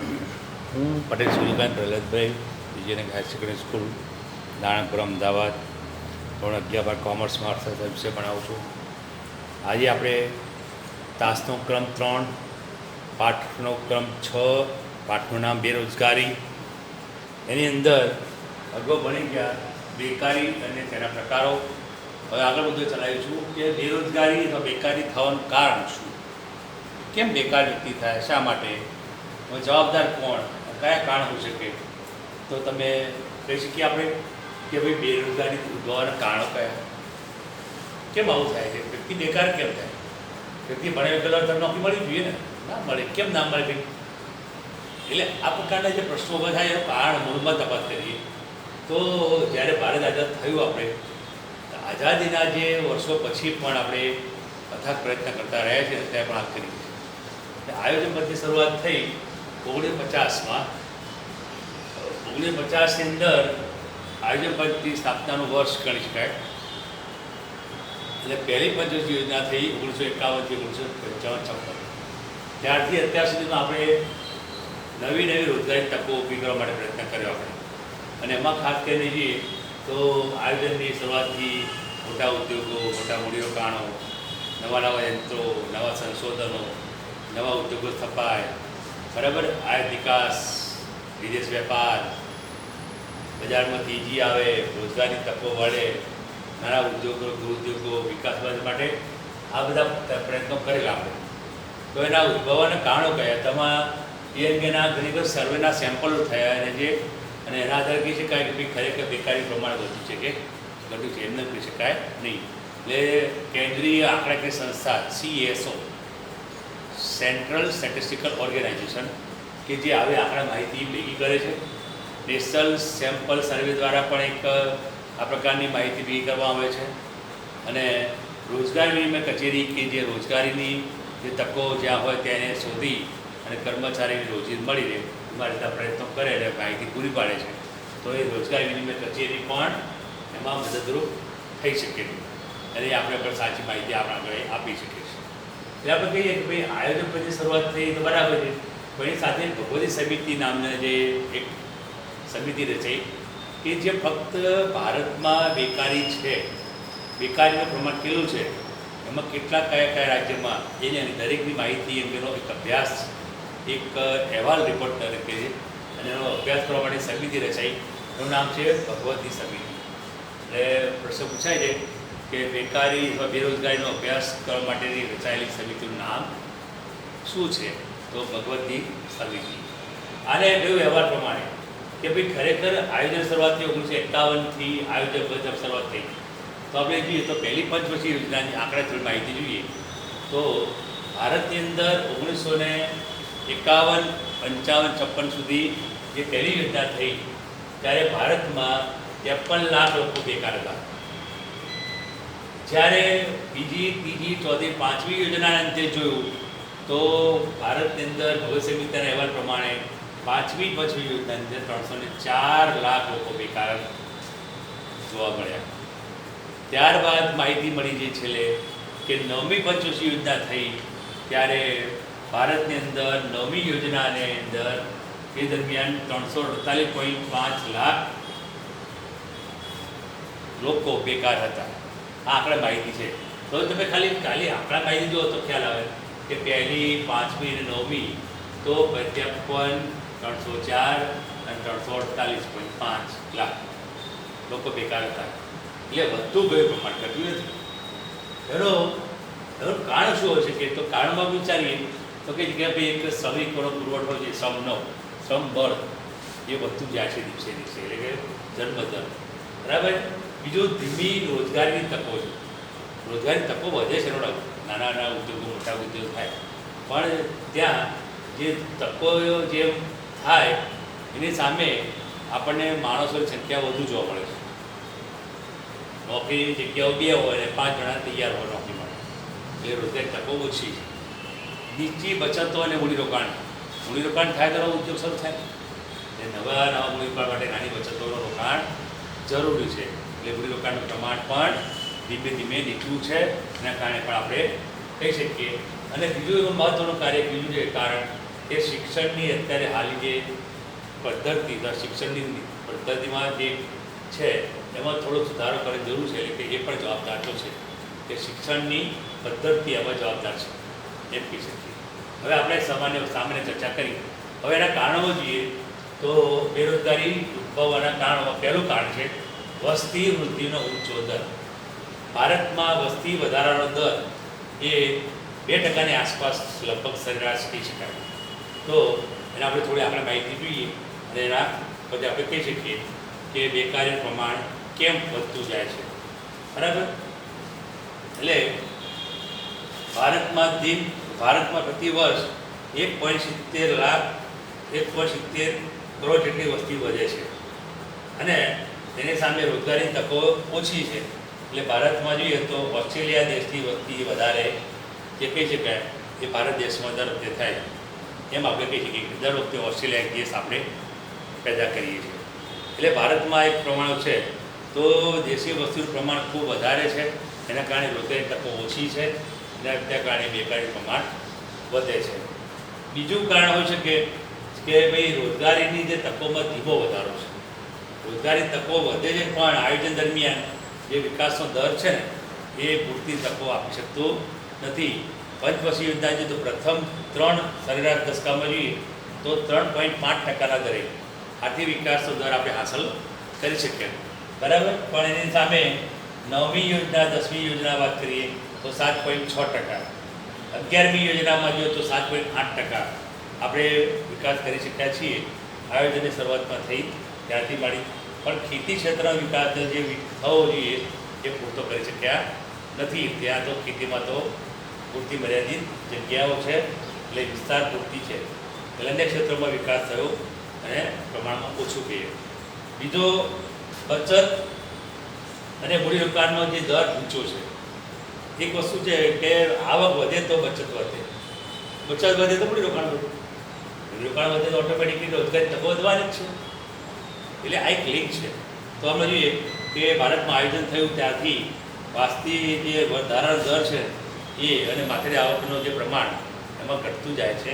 હું Patel Suryakant Prahladbhai Vijaynagar higher secondary school Naranpur Ahmedabad ધોરણ 11 કોમર્સમાં અર્થશાસ્ત્ર વિષય ભણાવું છું. આજે આપણે તાસનો ક્રમ 3, પાઠનો ક્રમ 6, પાઠનું નામ બેરોજગારી. એની અંદર અગાઉ ભણી ગયા બેકારી અને તેના પ્રકારો. હવે આગળ મુદ્દો ચલાવ્યું છું કે બેરોજગારી અથવા બેકારી થવાનું કારણ શું, કેમ બેકાર વ્યક્તિ થાય, શા માટે, જવાબદાર કોણ, કયા કારણ હોઈ શકે. તો તમે કહી શકીએ આપણે કે ભાઈ બેરોજગારી ઉદ્ભવવાના કારણો કયા, કેમ આવું થાય છે, વ્યક્તિ બેકાર કેમ થાય. વ્યક્તિ ભણ્યા પહેલાં તમને નોકરી મળવી જોઈએ ને, ના મળે, કેમ ના મળે ભાઈ. એટલે આ પ્રકારના જે પ્રશ્નો ઊભા થાય એનું કારણ મૂળમાં તપાસ કરીએ તો જ્યારે ભારત આઝાદ થયું, આપણે આઝાદીના જે વર્ષો પછી પણ આપણે અથાગ પ્રયત્ન કરતા રહ્યા છીએ, અત્યારે પણ આ કરી છે. આયોજન પદની શરૂઆત થઈ 1950માં. 1950ની અંદર આયોજન પદની સ્થાપનાનું વર્ષ ગણી શકાય. એટલે પહેલી પંચવર્ષીય યોજના થઈ 1951થી 1955-56. ત્યારથી અત્યાર સુધીમાં આપણે નવી નવી રોજગારી તકો ઊભી કરવા માટે પ્રયત્ન કર્યો આપણે. અને એમાં ખાસ કરીને જોઈએ તો આયોજનની શરૂઆતથી મોટા ઉદ્યોગો, મોટા મૂડીરોકાણો, નવા નવા યંત્રો, નવા સંશોધનો, નવા ઉદ્યોગો સ્થપાય, બરાબર, આયાત નિકાસ, વિદેશ વેપાર, બજારમાં તેજી આવે, રોજગારી તકો મળે, નાના ઉદ્યોગો, ગૃહ ઉદ્યોગો વિકાસ માટે આ બધા પ્રયત્નો કરેલા આપણે. તો એના ઉદ્ભવવાના કારણો કયા, તેમાં એ અંગેના ઘણી બધી સર્વેના સેમ્પલો થયા અને એના આધારે કહી શકાય કે ભાઈ ખરેખર બેકારી પ્રમાણ વધ્યું છે કે ઘટ્યું છે, એમને કહી શકાય નહીં. એટલે કેન્દ્રીય આંકડાકીય સંસ્થા CSO, સેન્ટ્રલ સ્ટેટિસ્ટિકલ ઓર્ગેનાઇઝેશન, કે જે આવી આંકડા માહિતી ભેગી કરે છે. નેશનલ સેમ્પલ સર્વે દ્વારા પણ એક આ પ્રકારની માહિતી ભેગી કરવામાં આવે છે. અને રોજગાર વિનિમય કચેરી, કે જે રોજગારીની જે તકો જ્યાં હોય તેને શોધી અને કર્મચારીની રોજી મળી રહે એમાં રીતના પ્રયત્નો કરે અને માહિતી પૂરી પાડે છે. તો એ રોજગાર વિનિમય કચેરી પણ એમાં મદદરૂપ થઈ શકે અને આપણે પણ સાચી માહિતી આપણા આગળ આપી શકીએ છીએ. એટલે આપણે કહીએ કે ભાઈ આયોજન પછી શરૂઆત થઈ તો બરાબર છે, પણ એની સાથે ભગવતી સમિતિ નામના જે એક સમિતિ રચાઈ કે જે ફક્ત ભારતમાં બેકારી છે, બેકારીનું પ્રમાણ કેટલું છે, એમાં કેટલા કયા કયા રાજ્યમાં એની દરેકની માહિતી અંગેનો એક અભ્યાસ, એક અહેવાલ રિપોર્ટ તરીકે અને એનો અભ્યાસ કરવા માટે સમિતિ રચાઈ. એનું નામ છે ભગવતી સમિતિ. એટલે પ્રશ્ન પૂછાય છે કે બેકારી અથવા બેરોજગારીનો અભ્યાસ કરવા માટેની રચાયેલી સમિતિનું નામ શું છે, તો ભગવતી સમિતિ. આને કહ્યું અહેવાલ પ્રમાણે કે ભાઈ ખરેખર આયોજન શરૂઆતથી 1951થી આયોજન બજેટ શરૂઆત થઈ. તો આપણે જોઈએ તો પહેલી પંચવર્ષીય યોજનાની આંકડાકીય માહિતી જોઈએ તો ભારતની અંદર 1951, 55, 56 સુધી જે પહેલી યોજના થઈ ત્યારે ભારતમાં 53 લાખ લોકો બેકાર હતા. જ્યારે બીજી, ત્રીજી, ચોથી, પાંચમી યોજનાના અંતે જોયું તો ભારતની અંદર ભગવતી સમિતિના અહેવાલ પ્રમાણે પાંચમી યોજનાની અંદર 304 લાખ લોકો બેકાર જોવા મળ્યા. ત્યારબાદ માહિતી મળી જે છેલ્લે કે 9મી પંચવર્ષીય યોજના થઈ ત્યારે ભારતની અંદર 9મી યોજનાની અંદર એ દરમિયાન 348.5 લાખ લોકો બેકાર હતા. આ આંકડા માહિતી છે. તો તમે ખાલી આંકડા માહિતી જુઓ તો ખ્યાલ આવે કે પહેલી, પાંચમી અને 9મી તો 53, 304 અને 348.5 લાખ લોકો બેકાર હતા. એટલે વધતું ગયું પ્રમાણ, ઘટ્યું નથી. એનું કારણ શું હોય છે કે તો કારણમાં વિચારીએ તો કે ભાઈ એક શ્રમિકોનો પુરવઠો છે, શ્રમ બળ એ વધતું જાય છે દિવસે દિવસે, એટલે કે જન્મદર, બરાબર. બીજું ધીમી રોજગારીની તકો છે. રોજગારી તકો વધે છે, નાના નાના ઉદ્યોગો, મોટા ઉદ્યોગ થાય, પણ ત્યાં જે તકો જે થાય એની સામે આપણને માણસોની સંખ્યા વધુ જોવા મળે છે. નોકરીની જગ્યાઓ 2 હોય અને 5 જણા તૈયાર હોય નોકરી માટે, એટલે રોજગારી તકો ઓછી છે. નીચી બચતો અને મૂડીરોકાણ થાય તો ઉદ્યોગ શરૂ થાય. એટલે નવા મૂડીરોકાણ માટે નાની બચતોનું રોકાણ જરૂરી છે. એટલે મૂડીરોકાણનું પ્રમાણ પણ ધીમે ધીમે નીચું છે, એના કારણે પણ આપણે કહી શકીએ. અને બીજું એવું મહત્ત્વનું કાર્ય, બીજું જે કારણ કે શિક્ષણની અત્યારે હાલની જે પદ્ધતિ શિક્ષણની પદ્ધતિમાં જે છે એમાં થોડોક સુધારો કરવાની જરૂર છે. એટલે કે એ પણ જવાબદાર તો છે કે શિક્ષણની પદ્ધતિ એમાં જવાબદાર છે એમ કહી શકીએ. હવે આપણે સામાન્ય ચર્ચા કરી. હવે એના કારણો જોઈએ તો બેરોજગારી ઉદ્ભવવાના કારણોમાં પહેલું કારણ છે વસ્તી વૃદ્ધિનો ઊંચો દર. ભારતમાં વસ્તી વધારાનો દર એ 2% આસપાસ લગભગ સરેરાશ કહી શકાય. તો એને આપણે થોડી આપણે માહિતી જોઈએ અને એના પછી આપણે કહી શકીએ કે બેકારીનું પ્રમાણ કેમ વધતું જાય છે. બરાબર. એટલે ભારતમાં પ્રતિ વર્ષ 1.70 કરોડ જેટલી વસ્તી વધે છે અને તેની સામે રોજગારીની તકો ઓછી છે. એટલે ભારતમાં જોઈએ તો ઓસ્ટ્રેલિયા દેશની વસ્તી વધારે જે કહી શકાય એ ભારત દેશમાં દર વખતે થાય એમ આપણે કહી શકીએ કે દર વખતે ઓસ્ટ્રેલિયા એક દેશ આપણે પેદા કરીએ છીએ. એટલે ભારતમાં એક પ્રમાણ છે તો દેશી વસ્તીનું પ્રમાણ ખૂબ વધારે છે. એના કારણે રોજગારીની તકો ઓછી છે અને તેના કારણે બેકારીનું પ્રમાણ વધે છે. બીજું કારણ હોઈ શકે કે ભાઈ રોજગારીની જે તકોમાં ધીમો વધારો છે. રોજગારી તકો વધે છે પણ આયોજન દરમિયાન જે વિકાસનો દર છે ને એ પૂરતી તકો આપી શકતો નથી. પંચવર્ષીય યોજના છે તો પ્રથમ 3 સરેરાશ દશકામાં જોઈએ તો 3.5% દરે આર્થિક વિકાસનો દર આપણે હાંસલ કરી શકીએ. બરાબર. પણ એની સામે 9મી યોજના 10મી યોજના વાત કરીએ તો 7.6%, 11મી યોજનામાં જોઈએ તો 7.8% આપણે વિકાસ કરી શક્યા છીએ. આયોજનની શરૂઆતમાં થઈ ત્યારથી માંડી પણ ખેતી ક્ષેત્રનો વિકાસ જે થવો જોઈએ એ પૂરતો કરી શક્યા નથી. ત્યાં તો ખેતીમાં તો પૂરતી મર્યાદિત જગ્યાઓ છે એટલે વિસ્તાર પૂરતી છે. એટલે અન્ય ક્ષેત્રોમાં વિકાસ થયો અને પ્રમાણમાં ઓછું કહીએ. બીજો બચત અને મૂડીરોકાણનો જે દર ઊંચો છે. એક વસ્તુ છે કે આવક વધે તો બચત વધે, બચત વધે તો મૂડીરોકાણ વધે, મૂડીરોકાણ વધે તો ઓટોમેટિકલી રોજગારી તકો વધવાની જ છે. એટલે આ એક લિંક છે. તો આપણે જોઈએ કે ભારતમાં આયોજન થયું ત્યારથી વાસ્તી જે વધારાનો દર છે એ અને માથેની આવકનો જે પ્રમાણ એમાં ઘટતું જાય છે.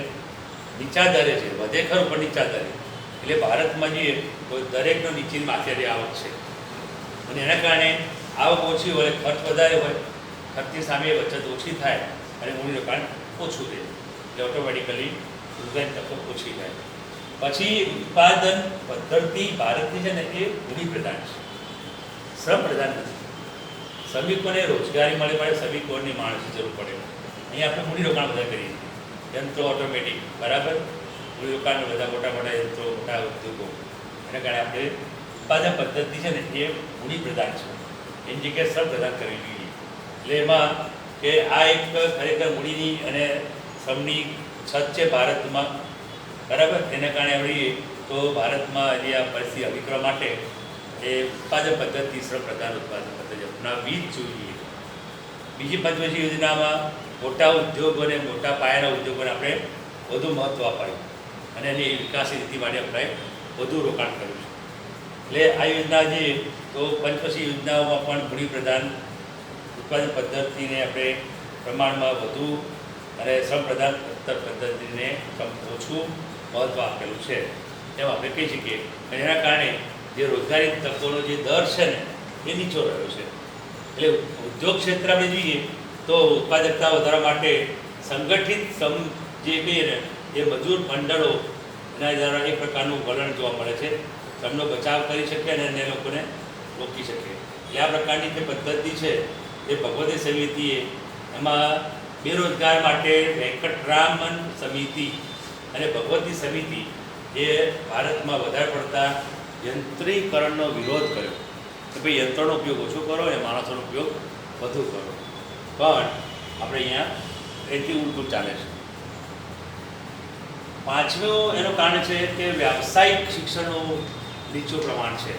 નીચા દરે છે, વધે ખરું પણ નીચા દરે. એટલે ભારતમાં જોઈએ તો દરેકનો નીચેની માથેની આવક છે અને એના કારણે આવક ઓછી હોય, ખર્ચ વધારે હોય, ખર્ચની સામે બચત ઓછી થાય અને મૂડીરોકાણ ઓછું રહે. એટલે ઓટોમેટિકલી રોજગારી તકો ઓછી થાય. પછી ઉત્પાદન પદ્ધતિ ભારતની છે ને એ મૂડી પ્રધાન છે, શ્રમ પ્રધાન નથી. શ્રમિકોને રોજગારી મળે માટે શ્રમિકોની માણસની જરૂર પડે. અહીંયા આપણે મૂડીરોકાણ બધા કરીએ છીએ, યંત્રો ઓટોમેટિક. બરાબર. મૂડીરોકાણ બધા મોટા યંત્રો, મોટા ઉદ્યોગો. એના કારણે આપણે ઉત્પાદન પદ્ધતિ છે ને એ મૂડી પ્રધાન છે, એની જગ્યાએ શ્રમ પ્રદાન કરવી જોઈએ. એટલે એમાં કે આ એક ખરેખર મૂડીની અને શ્રમની છત છે ભારતમાં. બરાબર. એના કારણે આપણે તો ભારતમાં જે આ પરિસ્થિતિ હવી કરવા માટે એ ઉત્પાદન પદ્ધતિ, શ્રમ પ્રધાન ઉત્પાદન પદ્ધતિ અપનાવવી જ જોઈએ. બીજી પંચવર્ષીય યોજનામાં મોટા ઉદ્યોગોને, મોટા પાયાના ઉદ્યોગોને આપણે વધુ મહત્ત્વ અપાયું અને એની વિકાસની નીતિ માટે આપણે વધુ રોકાણ કર્યું છે. એટલે આ યોજના જે તો પંચવર્ષીય યોજનાઓમાં પણ મૂડી પ્રધાન ઉત્પાદન પદ્ધતિને આપણે પ્રમાણમાં વધુ અને શ્રમ પ્રધાન પદ્ધતિને ઓછું મહત્ત્વ આપેલું છે એમ આપણે કહી શકીએ. અને એના કારણે જે રોજગારી તકોનો જે દર છે ને એ નીચો રહ્યો છે. એટલે ઉદ્યોગ ક્ષેત્ર આપણે જોઈએ તો ઉત્પાદકતા વધારવા માટે સંગઠિત જે કહીએ ને એ મજૂર મંડળો એના દ્વારા એક પ્રકારનું વલણ જોવા મળે છે. શ્રમનો બચાવ કરી શકે અને એને લોકોને રોકી શકે. એટલે આ પ્રકારની જે પદ્ધતિ છે એ ભગવતી સમિતિએ એમાં બેરોજગાર માટે વેંકટરામન સમિતિ અને ભગવતી સમિતિ એ ભારતમાં વધારે પડતા યંત્રીકરણનો વિરોધ કર્યો કે ભાઈ યંત્રનો ઉપયોગ ઓછો કરો અને માણસોનો ઉપયોગ વધુ કરો. પણ આપણે અહીંયા એથી ઉલટું ચાલે છે. પાંચમું એનું કારણ છે કે વ્યાવસાયિક શિક્ષણનું નીચું પ્રમાણ છે.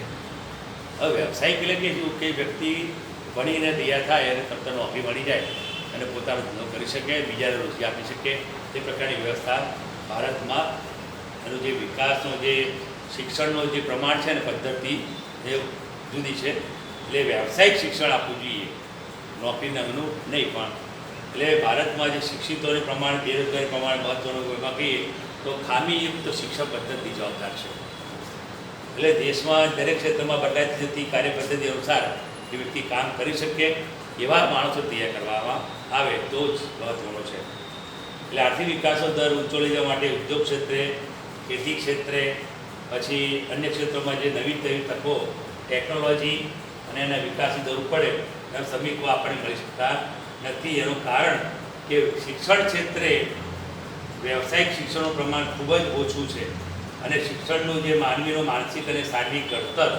હવે વ્યાવસાયિક એટલે કે શું કે વ્યક્તિ ભણીને તૈયાર થાય અને તરત નોકરી મળી જાય અને પોતાનો ધંધો કરી શકે, બીજાને રોજગારી આપી શકે તે પ્રકારની વ્યવસ્થા ભારતમાં એનું જે વિકાસનો જે શિક્ષણનો જે પ્રમાણ છે ને પદ્ધતિ એ જુદી છે. એટલે વ્યાવસાયિક શિક્ષણ આપવું જોઈએ, નોકરી નામનું નહીં. પણ એટલે ભારતમાં જે શિક્ષિતોનું પ્રમાણ, બેરોજગારી પ્રમાણ મહત્ત્વનું એમાં કહીએ તો ખામીયુક્ત શિક્ષણ પદ્ધતિ જવાબદાર છે. એટલે દેશમાં દરેક ક્ષેત્રમાં બદલાતી જતી કાર્યપદ્ધતિ અનુસાર એ વ્યક્તિ કામ કરી શકે એવા માણસો તૈયાર કરવામાં આવે તો જ મહત્વનો છે. એટલે આર્થિક વિકાસનો દર ઊંચો લઈ જવા માટે ઉદ્યોગ ક્ષેત્રે, ખેતી ક્ષેત્રે, પછી અન્ય ક્ષેત્રોમાં જે નવી તકો, ટેકનોલોજી અને એના વિકાસની જરૂર પડે એના શ્રમિકો આપણને મળી શકતા નથી. એનું કારણ કે શિક્ષણ ક્ષેત્રે વ્યવસાયિક શિક્ષણનું પ્રમાણ ખૂબ જ ઓછું છે અને શિક્ષણનું જે માનવીનો માનસિક અને શારીરિક ઘડતર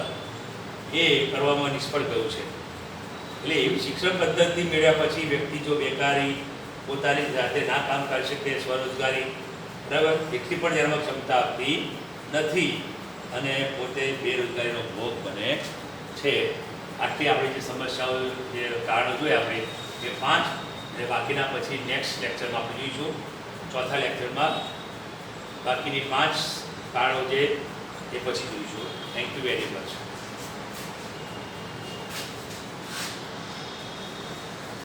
એ કરવામાં નિષ્ફળ ગયું છે. એટલે એવી શિક્ષણ પદ્ધતિ મેળવ્યા પછી વ્યક્તિ જો બેકારી, પોતાની જાતે ના કામ કરી શકે, સ્વરોજગારી બરાબર એટલી પણ એનામાં ક્ષમતા આપતી નથી અને પોતે બેરોજગારીનો ભોગ બને છે. આટલી આપણી જે સમસ્યાઓ, જે કારણો જોયા આપણે એ 5, અને બાકીના પછી નેક્સ્ટ લેક્ચરમાં આપણે જોઈશું. ચોથા લેક્ચરમાં બાકીની 5 કારણો જે એ પછી જોઈશું. Thank you very much.